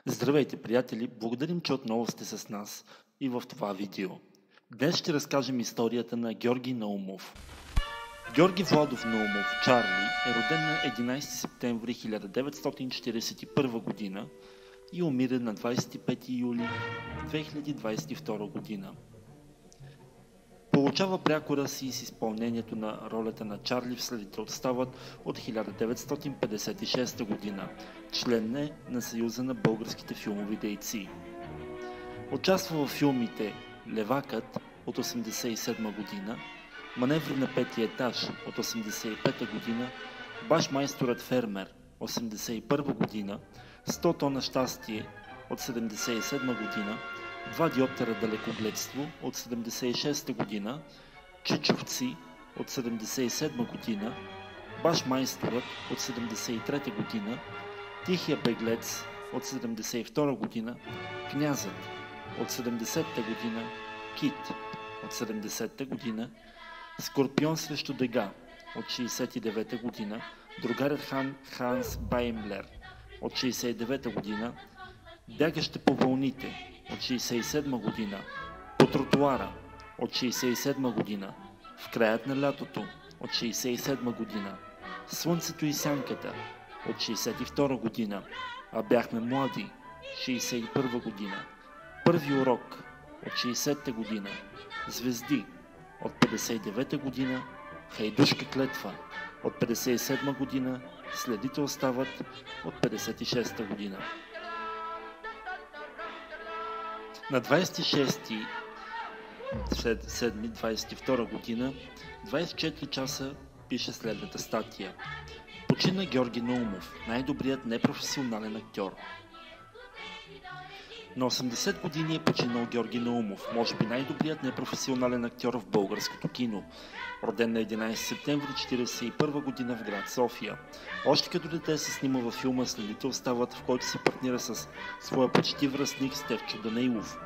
Здравейте, приятели! Благодарим, че отново сте с нас и в това видео. Днес ще разкажем историята на Георги Наумов. Георги Владов Наумов, Чарли, е роден на 11 септември 1941 година и умира на 25 юли 2022 година. Получава прякора си с изпълнението на ролята на Чарли в Следите остават от 1956 година, член е на Съюза на българските филмови дейци. Участва във филмите Левакът от 1987 година, Маневри на петия етаж от 1985 година, Башмайсторът фермер 1981 година, 100 тона щастие от 1977 година, Два диоптера далекогледство от 1976 година, Чичовци от 1977 година, Башмайсторът от 1973 година, Тихия беглец от 1972 година, Князът от 1970 година, Кит от 1970 година, Скорпион срещу дега от 1969 година, Другарят Ханс Баймлер от 1969 година, Бягаща по вълните от 1967 година, По тротуара от 1967 година, В краят на лятото от 1967 година, Слънцето и сянката от 1962 година, А бяхме млади 1961 година, Първи урок от 1960 година, Звезди от 1959 година, Хайдушка клетва от 1957 година, Следите остават от 1956 година. На 26.07.22 година, 24 часа, пише следната статия. Почина Георги Наумов, най-добрият непрофесионален актьор. На 80 години е починал Георги Наумов, може би най-добрият непрофесионален актьор в българското кино. Роден на 11 септември 1941 година в град София. Още като дете се снима във филма Следите остават, в който се партнира с своя почти връстник Стефчо Данаилов.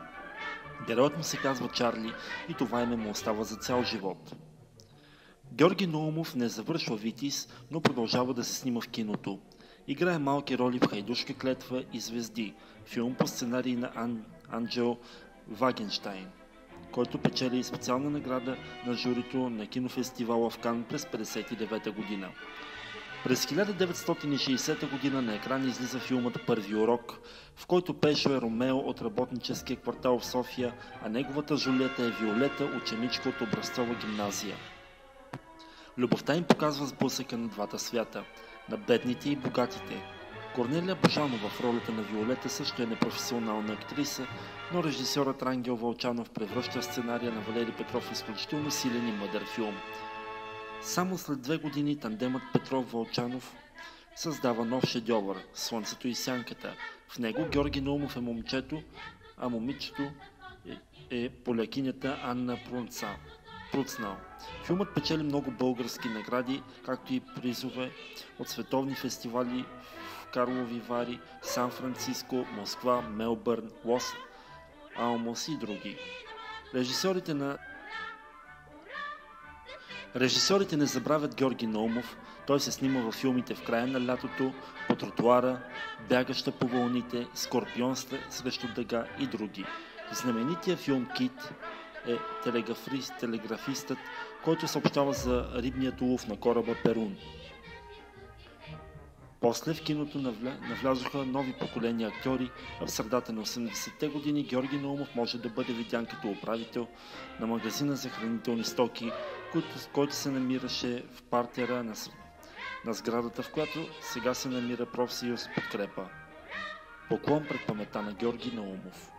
Героят му се казва Чарли и това име му остава за цял живот. Георги Наумов не завършва ВИТИС, но продължава да се снима в киното. Играе малки роли в Хайдушка клетва и Звезди, филм по сценарий на Анджел Вагенщайн, който печели специална награда на журито на кинофестивала в Кан през 1959 година. През 1960 година на екран излиза филмът Първи урок, в който Пешо е Ромео от работническия квартал в София, а неговата Жулиета е Виолета, ученичка от образцова гимназия. Любовта им показва сблъсъка на двата свята, на бедните и богатите. Корнелия Божанова в ролята на Виолета също е непрофесионална актриса, но режисьорът Рангел Вълчанов превръща сценария на Валери Петров в изключително силен и мъдър филм. Само след 2 години тандемът Петров-Вълчанов създава нов шедьовър – Слънцето и сянката. В него Георги Наумов е момчето, а момичето е полякинята Анна Пруцнал. Филмът печели много български награди, както и призове от световни фестивали в Карлови Вари, Сан-Франциско, Москва, Мелбърн, Лос Алмос и други. Режисьорите не забравят Георги Наумов. Той се снима във филмите В края на лятото, По тротуара, Бягаща по вълните, Скорпион срещу дъга и други. Знаменития филм Кит е телеграфистът, който съобщава за рибният улов на кораба Перун. После в киното навлязоха нови поколения актьори, а в средата на 80-те години Георги Наумов може да бъде видян като управител на магазина за хранителни стоки, който се намираше в партера на сградата, в която сега се намира профсъюз Подкрепа. Поклон пред паметта на Георги Наумов.